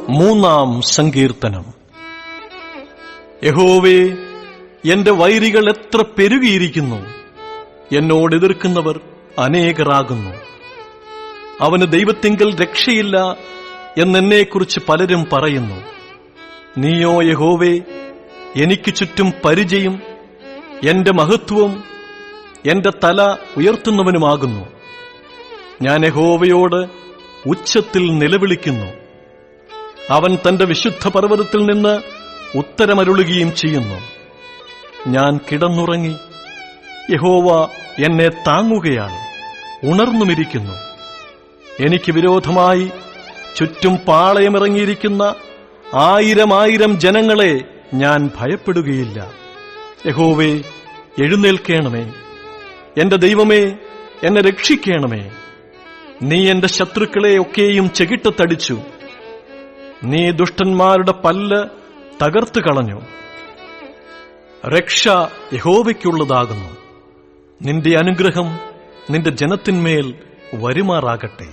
മൂന്നാം സങ്കീർത്തനം. യഹോവേ, എന്റെ വൈരികൾ എത്ര പെരുകിയിരിക്കുന്നു! എന്നോട് എതിർക്കുന്നവർ അനേകരാകുന്നു. അവന് ദൈവത്തിങ്കൽ രക്ഷയില്ല എന്നെന്നെക്കുറിച്ച് പലരും പറയുന്നു. നീയോ യഹോവേ, എനിക്ക് ചുറ്റും പരിചയും എന്റെ മഹത്വവും എന്റെ തല ഉയർത്തുന്നവനുമാകുന്നു. ഞാൻ യഹോവയോട് ഉച്ചത്തിൽ നിലവിളിക്കുന്നു. അവൻ തന്റെ വിശുദ്ധ പർവ്വതത്തിൽ നിന്ന് ഉത്തരമരുളുകയും ചെയ്യുന്നു. ഞാൻ കിടന്നുറങ്ങി, യഹോവ എന്നെ താങ്ങുകയാൽ ഉണർന്നുമിരിക്കുന്നു. എനിക്ക് വിരോധമായി ചുറ്റും പാളയമിറങ്ങിയിരിക്കുന്ന 1000 ജനങ്ങളെ ഞാൻ ഭയപ്പെടുകയില്ല. യഹോവേ, എഴുന്നേൽക്കണമേ. എന്റെ ദൈവമേ, എന്നെ രക്ഷിക്കണമേ. നീ എന്റെ ശത്രുക്കളെ ഒക്കെയും ചെകിട്ടത്തടിച്ചു. നീ ദുഷ്ടന്മാരുടെ പല്ല് തകർത്തു കളഞ്ഞു. രക്ഷ യഹോവയ്ക്കുള്ളതാകുന്നു. നിന്റെ അനുഗ്രഹം നിന്റെ ജനത്തിന്മേൽ വരുമാറാകട്ടെ.